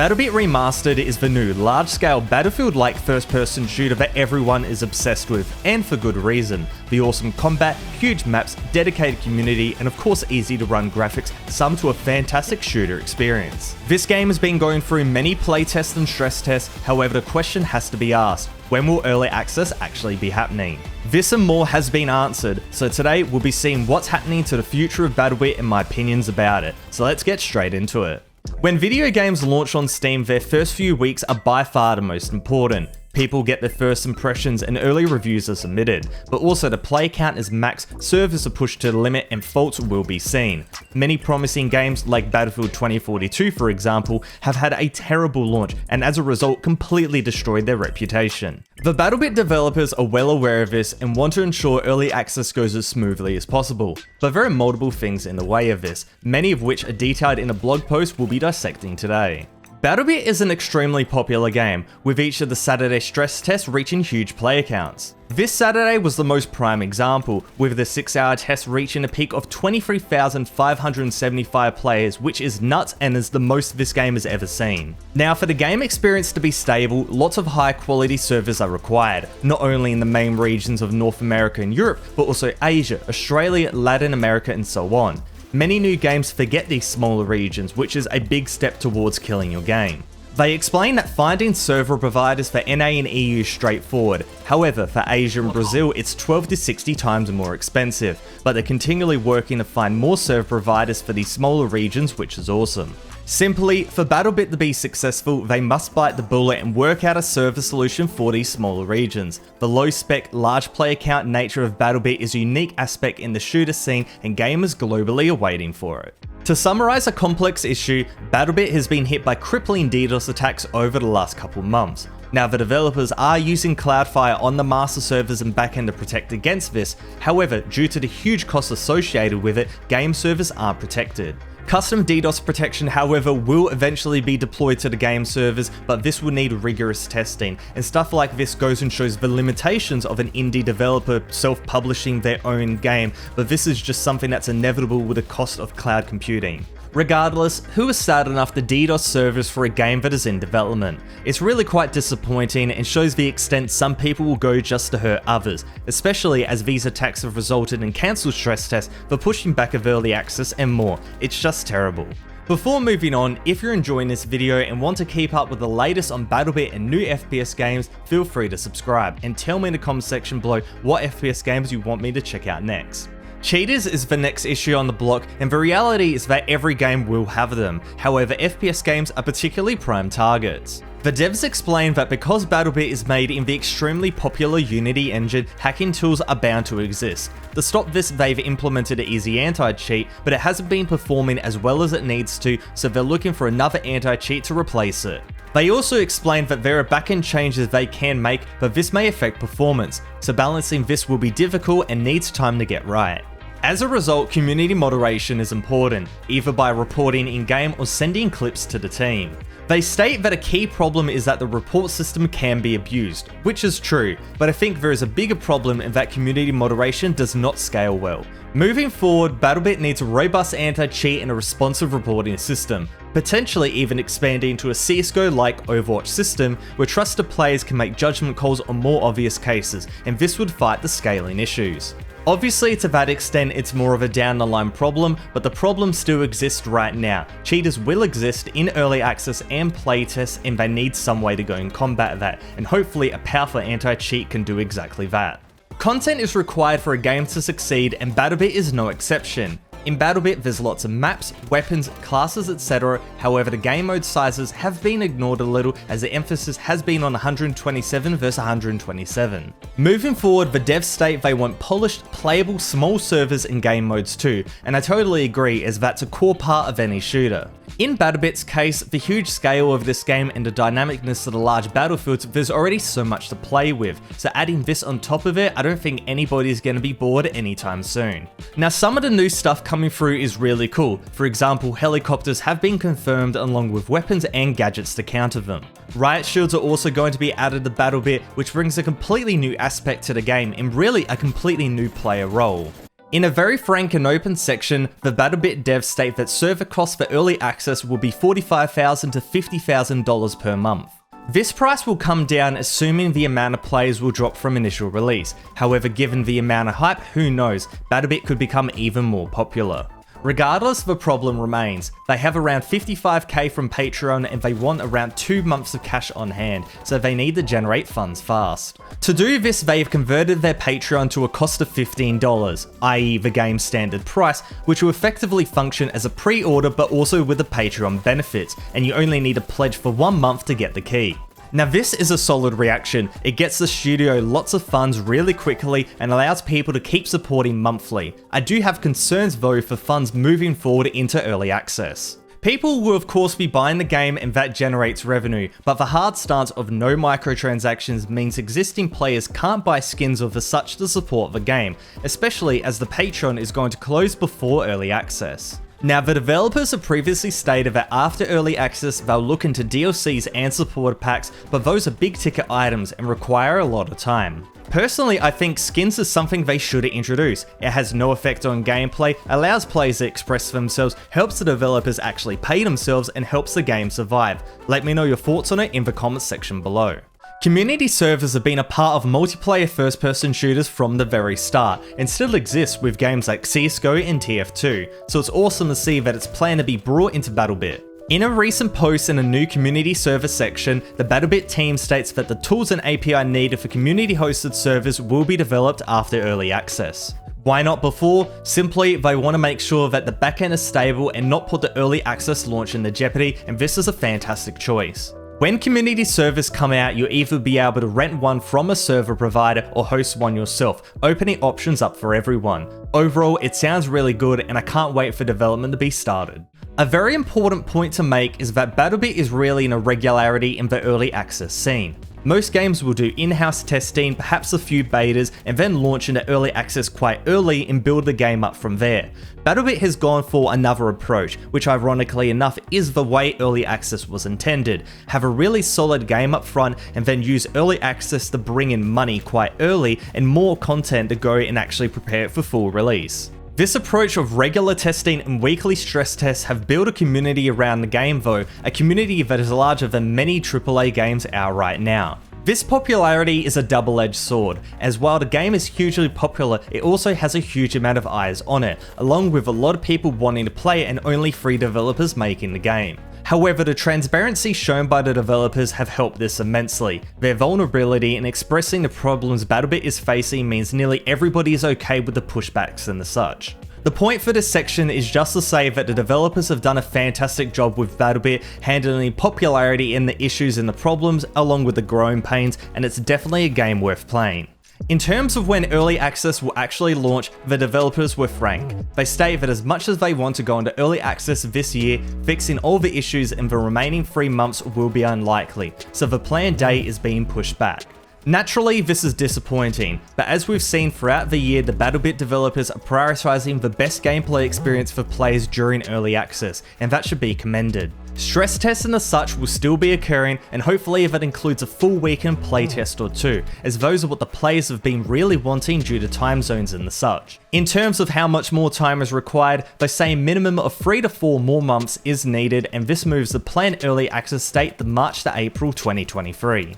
BattleBit Remastered is the new large-scale Battlefield-like first-person shooter that everyone is obsessed with, and for good reason. The awesome combat, huge maps, dedicated community, and of course easy-to-run graphics sum to a fantastic shooter experience. This game has been going through many playtests and stress tests, however the question has to be asked: when will early access actually be happening? This and more has been answered, so today we'll be seeing what's happening to the future of BattleBit and my opinions about it. So let's get straight into it. When video games launch on Steam, their first few weeks are by far the most important. People get their first impressions and early reviews are submitted, but also the play count is maxed, servers are pushed to the limit, and faults will be seen. Many promising games like Battlefield 2042 for example have had a terrible launch and as a result completely destroyed their reputation. The BattleBit developers are well aware of this and want to ensure early access goes as smoothly as possible, but there are multiple things in the way of this, many of which are detailed in a blog post we'll be dissecting today. BattleBit is an extremely popular game, with each of the Saturday stress tests reaching huge player counts. This Saturday was the most prime example, with the 6-hour test reaching a peak of 23,575 players, which is nuts and is the most this game has ever seen. Now, for the game experience to be stable, lots of high quality servers are required, not only in the main regions of North America and Europe, but also Asia, Australia, Latin America, and so on. Many new games forget these smaller regions, which is a big step towards killing your game. They explain that finding server providers for NA and EU is straightforward, however for Asia and Brazil it's 12 to 60 times more expensive, but they're continually working to find more server providers for these smaller regions, which is awesome. Simply, for BattleBit to be successful, they must bite the bullet and work out a server solution for these smaller regions. The low-spec, large player count nature of BattleBit is a unique aspect in the shooter scene and gamers globally are waiting for it. To summarize a complex issue, BattleBit has been hit by crippling DDoS attacks over the last couple months. Now, the developers are using Cloudfire on the master servers and backend to protect against this, however, due to the huge costs associated with it, game servers aren't protected. Custom DDoS protection, however, will eventually be deployed to the game servers, but this will need rigorous testing, and stuff like this goes and shows the limitations of an indie developer self-publishing their own game, but this is just something that's inevitable with the cost of cloud computing. Regardless, who is sad enough to DDoS servers for a game that is in development? It's really quite disappointing and shows the extent some people will go just to hurt others, especially as these attacks have resulted in cancelled stress tests for pushing back of early access and more. It's just terrible. Before moving on, if you're enjoying this video and want to keep up with the latest on BattleBit and new FPS games, feel free to subscribe and tell me in the comment section below what FPS games you want me to check out next. Cheaters is the next issue on the block, and the reality is that every game will have them. However, FPS games are particularly prime targets. The devs explain that because BattleBit is made in the extremely popular Unity engine, hacking tools are bound to exist. To stop this, they've implemented an easy anti-cheat, but it hasn't been performing as well as it needs to, so they're looking for another anti-cheat to replace it. They also explained that there are backend changes they can make, but this may affect performance, so balancing this will be difficult and needs time to get right. As a result, community moderation is important, either by reporting in-game or sending clips to the team. They state that a key problem is that the report system can be abused, which is true, but I think there is a bigger problem in that community moderation does not scale well. Moving forward, BattleBit needs a robust anti-cheat and a responsive reporting system, potentially even expanding to a CSGO-like Overwatch system where trusted players can make judgment calls on more obvious cases, and this would fight the scaling issues. Obviously, to that extent, it's more of a down-the-line problem, but the problem still exists right now. Cheaters will exist in early access and playtests, and they need some way to go and combat that, and hopefully a powerful anti-cheat can do exactly that. Content is required for a game to succeed, and BattleBit is no exception. In BattleBit, there's lots of maps, weapons, classes, etc. However, the game mode sizes have been ignored a little as the emphasis has been on 127 versus 127. Moving forward, the devs state they want polished, playable, small servers in game modes too, and I totally agree as that's a core part of any shooter. In BattleBit's case, the huge scale of this game and the dynamicness of the large battlefields, there's already so much to play with, so adding this on top of it, I don't think anybody's going to be bored anytime soon. Now, some of the new stuff coming through is really cool. For example, helicopters have been confirmed along with weapons and gadgets to counter them. Riot shields are also going to be added to BattleBit, which brings a completely new aspect to the game and really a completely new player role. In a very frank and open section, the BattleBit devs state that server costs for early access will be $45,000 to $50,000 per month. This price will come down assuming the amount of players will drop from initial release. However, given the amount of hype, who knows, BattleBit could become even more popular. Regardless, the problem remains. They have around 55k from Patreon and they want around 2 months of cash on hand, so they need to generate funds fast. To do this, they've converted their Patreon to a cost of $15, i.e. the game's standard price, which will effectively function as a pre-order but also with the Patreon benefits, and you only need to pledge for 1 month to get the key. Now this is a solid reaction. It gets the studio lots of funds really quickly and allows people to keep supporting monthly. I do have concerns though for funds moving forward into early access. People will of course be buying the game and that generates revenue, but the hard stance of no microtransactions means existing players can't buy skins or the such to support the game, especially as the Patreon is going to close before early access. Now, the developers have previously stated that after early access, they'll look into DLCs and supporter packs, but those are big ticket items and require a lot of time. Personally, I think skins is something they should introduce. It has no effect on gameplay, allows players to express themselves, helps the developers actually pay themselves, and helps the game survive. Let me know your thoughts on it in the comments section below. Community servers have been a part of multiplayer first-person shooters from the very start, and still exist with games like CSGO and TF2, so it's awesome to see that it's planned to be brought into BattleBit. In a recent post in a new community server section, the BattleBit team states that the tools and API needed for community-hosted servers will be developed after early access. Why not before? Simply, they want to make sure that the backend is stable and not put the early access launch into jeopardy, and this is a fantastic choice. When community servers come out, you'll either be able to rent one from a server provider or host one yourself, opening options up for everyone. Overall, it sounds really good and I can't wait for development to be started. A very important point to make is that BattleBit is really an irregularity in the early access scene. Most games will do in-house testing, perhaps a few betas, and then launch into early access quite early and build the game up from there. BattleBit has gone for another approach, which ironically enough is the way early access was intended. Have a really solid game up front and then use early access to bring in money quite early and more content to go and actually prepare it for full release. This approach of regular testing and weekly stress tests have built a community around the game though, a community that is larger than many AAA games are right now. This popularity is a double-edged sword, as while the game is hugely popular, it also has a huge amount of eyes on it, along with a lot of people wanting to play it and only 3 developers making the game. However, the transparency shown by the developers have helped this immensely. Their vulnerability in expressing the problems BattleBit is facing means nearly everybody is okay with the pushbacks and the such. The point for this section is just to say that the developers have done a fantastic job with BattleBit, handling popularity and the issues and the problems along with the growing pains, and it's definitely a game worth playing. In terms of when early access will actually launch, the developers were frank. They state that as much as they want to go into early access this year, fixing all the issues in the remaining 3 months will be unlikely, so the planned date is being pushed back. Naturally, this is disappointing, but as we've seen throughout the year, the BattleBit developers are prioritizing the best gameplay experience for players during early access, and that should be commended. Stress tests and the such will still be occurring, and hopefully that includes a full weekend playtest or 2, as those are what the players have been really wanting due to time zones and the such. In terms of how much more time is required, they say a minimum of 3 to 4 more months is needed, and this moves the planned early access date to March to April 2023.